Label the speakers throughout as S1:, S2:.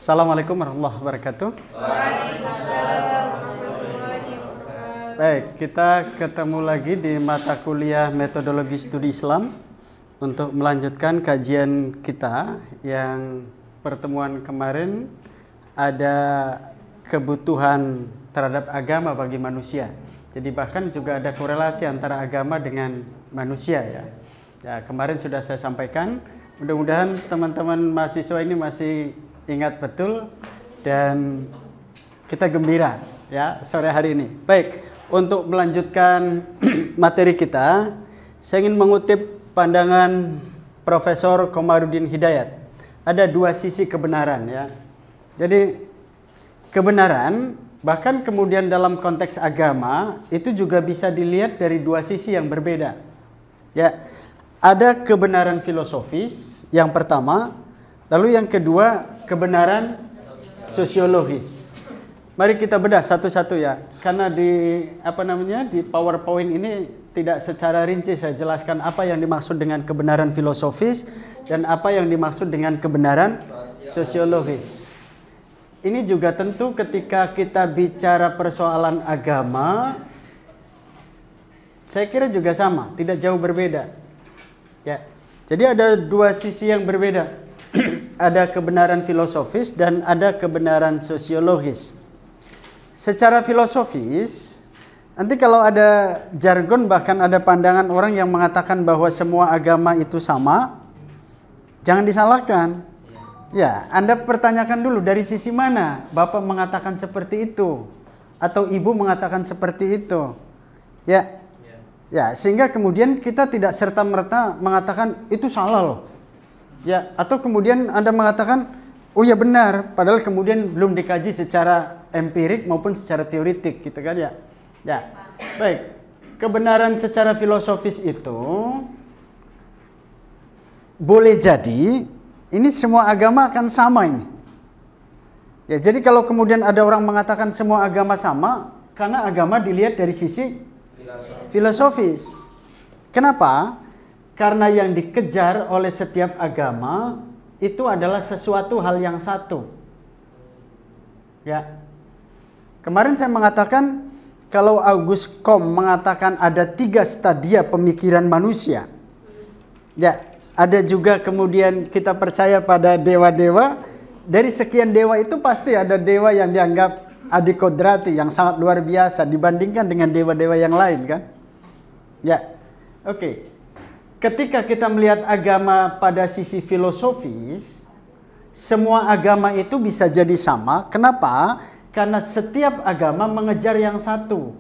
S1: Assalamualaikum warahmatullahi wabarakatuh.
S2: Waalaikumsalam warahmatullahi wabarakatuh.
S1: Baik, kita ketemu lagi di mata kuliah Metodologi Studi Islam untuk melanjutkan kajian kita yang pertemuan kemarin ada kebutuhan terhadap agama bagi manusia. Jadi bahkan juga ada korelasi antara agama dengan manusia ya. Ya, kemarin sudah saya sampaikan. Mudah-mudahan teman-teman mahasiswa ini masih ingat betul dan kita gembira ya sore hari ini. Baik, untuk melanjutkan materi kita, saya ingin mengutip pandangan Profesor Komarudin Hidayat. Ada dua sisi kebenaran ya. Jadi kebenaran bahkan kemudian dalam konteks agama itu juga bisa dilihat dari dua sisi yang berbeda. Ya, ada kebenaran filosofis yang pertama. Lalu yang kedua, kebenaran sosiologis. Mari kita bedah satu-satu ya. Karena di di PowerPoint ini tidak secara rinci saya jelaskan apa yang dimaksud dengan kebenaran filosofis dan apa yang dimaksud dengan kebenaran sosiologis. Ini juga tentu ketika kita bicara persoalan agama, saya kira juga sama, tidak jauh berbeda. Ya. Jadi ada dua sisi yang berbeda. Ada kebenaran filosofis dan ada kebenaran sosiologis. Secara filosofis, nanti kalau ada jargon bahkan ada pandangan orang yang mengatakan bahwa semua agama itu sama, jangan disalahkan. Ya, Anda pertanyakan dulu dari sisi mana Bapak mengatakan seperti itu atau Ibu mengatakan seperti itu. Ya. Ya, sehingga kemudian kita tidak serta-merta mengatakan itu salah loh. Ya, atau kemudian Anda mengatakan, oh ya benar, padahal kemudian belum dikaji secara empirik maupun secara teoritik, gitu kan ya. Ya, baik. Kebenaran secara filosofis itu boleh jadi ini semua agama akan sama ini. Ya, jadi kalau kemudian ada orang mengatakan semua agama sama, karena agama dilihat dari sisi filosofis. Kenapa? Karena yang dikejar oleh setiap agama itu adalah sesuatu hal yang satu. Ya. Kemarin saya mengatakan kalau Auguste Comte mengatakan ada 3 stadia pemikiran manusia. Ya, ada juga kemudian kita percaya pada dewa-dewa. Dari sekian dewa itu pasti ada dewa yang dianggap adikodrati yang sangat luar biasa dibandingkan dengan dewa-dewa yang lain kan? Ya. Oke. Ketika kita melihat agama pada sisi filosofis, semua agama itu bisa jadi sama. Kenapa? Karena setiap agama mengejar yang satu.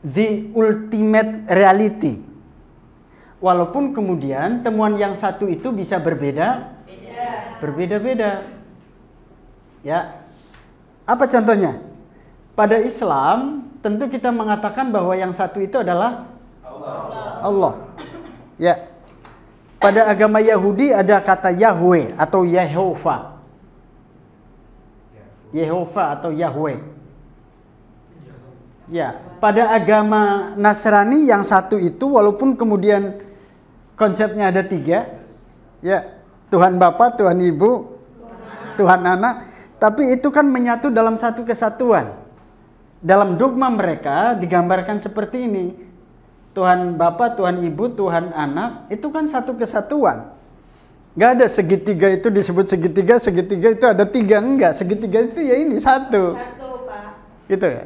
S1: The ultimate reality. Walaupun kemudian temuan yang satu itu bisa berbeda-beda. Ya. Apa contohnya? Pada Islam, tentu kita mengatakan bahwa yang satu itu adalah Allah. Ya, pada agama Yahudi ada kata Yahweh atau Yehovah. Yehovah atau Yahweh. Ya, pada agama Nasrani yang satu itu walaupun kemudian konsepnya ada 3. Ya, Tuhan Bapa, Tuhan Ibu, Tuhan Anak. Tapi itu kan menyatu dalam satu kesatuan. Dalam dogma mereka digambarkan seperti ini. Tuhan Bapa, Tuhan Ibu, Tuhan Anak, itu kan satu kesatuan. Nggak ada segitiga itu disebut segitiga, segitiga itu ada 3. Enggak, segitiga itu ya ini satu.
S2: Satu, Pak.
S1: Gitu ya.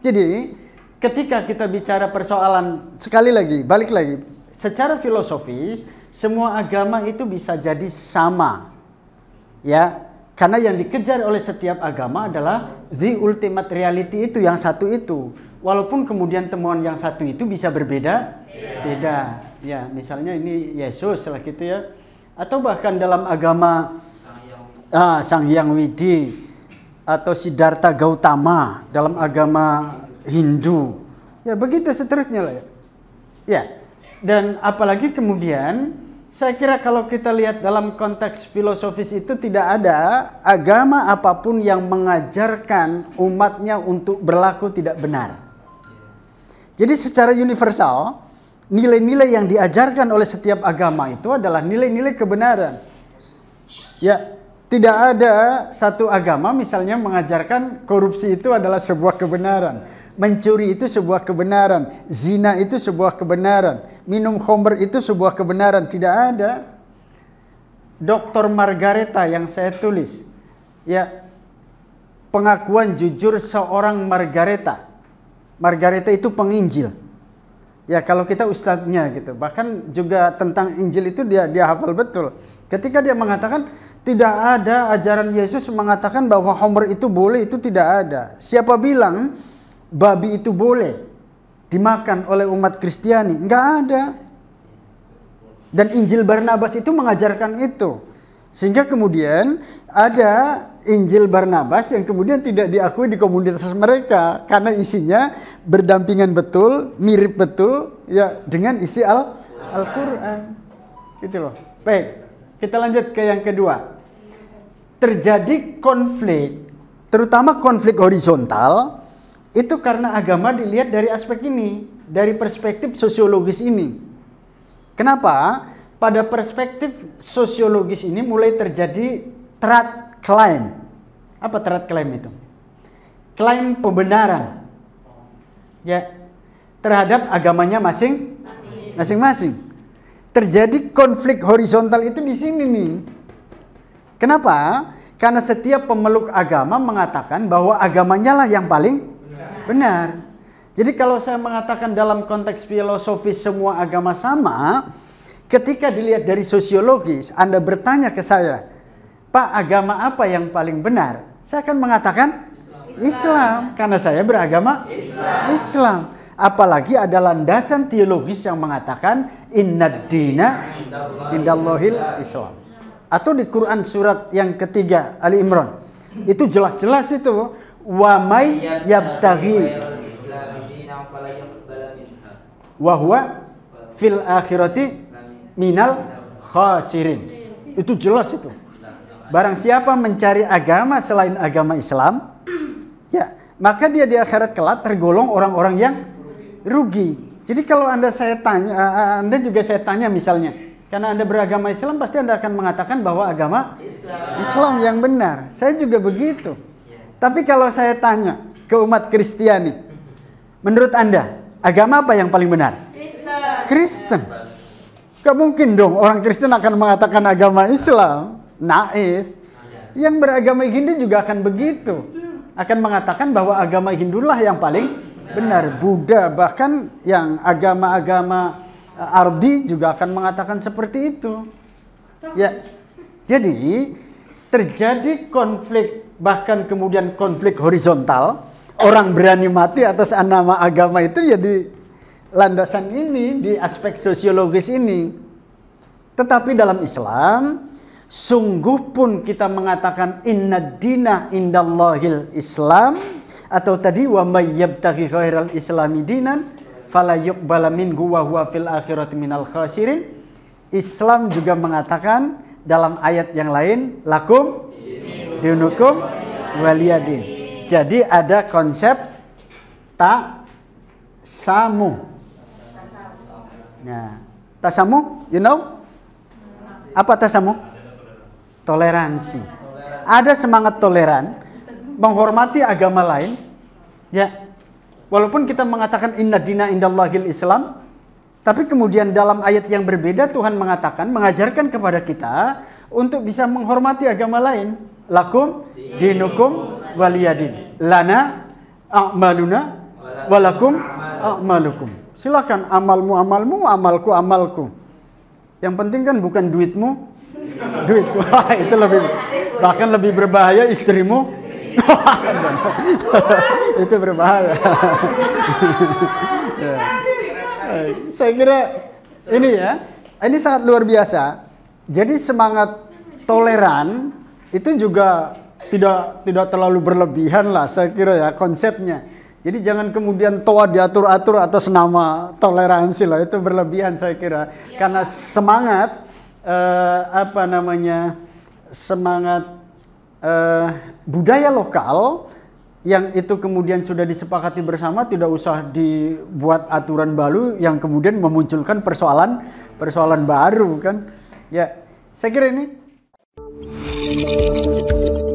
S1: Jadi, ketika kita bicara persoalan, sekali lagi, balik lagi. Secara filosofis, semua agama itu bisa jadi sama. Ya, karena yang dikejar oleh setiap agama adalah the ultimate reality itu, yang satu itu. Walaupun kemudian temuan yang satu itu bisa beda. Ya, misalnya ini Yesus lah gitu ya. Atau bahkan dalam agama Sang Hyang Widi atau Siddhartha Gautama dalam agama Hindu. Ya, begitu seterusnya lah ya. Ya. Dan apalagi kemudian saya kira kalau kita lihat dalam konteks filosofis itu tidak ada agama apapun yang mengajarkan umatnya untuk berlaku tidak benar. Jadi secara universal, nilai-nilai yang diajarkan oleh setiap agama itu adalah nilai-nilai kebenaran. Ya, Tidak ada satu agama misalnya mengajarkan korupsi itu adalah sebuah kebenaran. Mencuri itu sebuah kebenaran. Zina itu sebuah kebenaran. Minum khamr itu sebuah kebenaran. Tidak ada. Dr. Margareta yang saya tulis. Ya, pengakuan jujur seorang Margareta. Margareta itu penginjil. Ya, kalau kita ustadznya gitu. Bahkan juga tentang Injil itu dia hafal betul. Ketika dia mengatakan tidak ada ajaran Yesus mengatakan bahwa khamr itu boleh, itu tidak ada. Siapa bilang babi itu boleh dimakan oleh umat Kristiani? Enggak ada. Dan Injil Barnabas itu mengajarkan itu. Sehingga kemudian ada Injil Barnabas yang kemudian tidak diakui di komunitas mereka karena isinya berdampingan betul, mirip betul ya dengan isi Al-Qur'an. Gitu loh. Baik, kita lanjut ke yang kedua. Terjadi konflik, terutama konflik horizontal, itu karena agama dilihat dari aspek ini, dari perspektif sosiologis ini. Kenapa? Pada perspektif sosiologis ini mulai terjadi threat claim. Apa threat claim itu? Klaim pembenaran. Ya, terhadap agamanya masing-masing. Terjadi konflik horizontal itu di sini nih. Kenapa? Karena setiap pemeluk agama mengatakan bahwa agamanya lah yang paling benar. Jadi kalau saya mengatakan dalam konteks filosofis semua agama sama, ketika dilihat dari sosiologis, Anda bertanya ke saya, Pak, agama apa yang paling benar? Saya akan mengatakan Islam, karena saya beragama Islam. Apalagi ada landasan teologis yang mengatakan innad dina indallahil Islam. Atau di Quran surat yang ketiga Ali Imran, itu jelas-jelas itu wa may yabtaghi wa huwa fil akhirati minal khasirin. Itu jelas itu. Barang siapa mencari agama selain agama Islam, ya, maka dia di akhirat kelak tergolong orang-orang yang rugi. Jadi kalau Anda juga saya tanya misalnya, karena Anda beragama Islam pasti Anda akan mengatakan bahwa agama Islam yang benar. Saya juga begitu. Tapi kalau saya tanya ke umat Kristiani, menurut Anda agama apa yang paling benar? Kristen. Gak mungkin dong orang Kristen akan mengatakan agama Islam. Naif. Yang beragama Hindu juga akan begitu. Akan mengatakan bahwa agama Hindulah yang paling benar. Buddha bahkan yang agama-agama Ardi juga akan mengatakan seperti itu. Ya. Jadi terjadi konflik, bahkan kemudian konflik horizontal. Orang berani mati atas nama agama itu ya di landasan ini, di aspek sosiologis ini. Tetapi dalam Islam, sungguh pun kita mengatakan innad dina indallahil Islam, atau tadi wa may yabtaghi ghairal islami dinan fala yuqbala minhu wa huwa fil akhirati minal khasirin. Islam juga mengatakan dalam ayat yang lain lakum dinukum waliyadin. Jadi ada konsep tasamu. Nah, tasamu, you know? Apa tasamu? Toleransi. Ada semangat toleran, menghormati agama lain. Ya, walaupun kita mengatakan inna dina indallahil Islam, tapi kemudian dalam ayat yang berbeda Tuhan mengatakan, mengajarkan kepada kita untuk bisa menghormati agama lain. Lakum dinukum waliyadin. Lana a'maluna walakum a'malukum. Silakan amalmu amalmu, amalku amalku. Yang penting kan bukan duitmu, duitku. Itu bahkan lebih berbahaya istrimu. Itu berbahaya. Ya. Saya kira ini sangat luar biasa. Jadi semangat toleran itu juga tidak terlalu berlebihan lah saya kira ya konsepnya. Jadi jangan kemudian toa diatur-atur atas nama toleransi lah, itu berlebihan saya kira. Karena semangat semangat budaya lokal yang itu kemudian sudah disepakati bersama, tidak usah dibuat aturan baru yang kemudian memunculkan persoalan baru kan. Ya, saya kira ini wabarakatuh.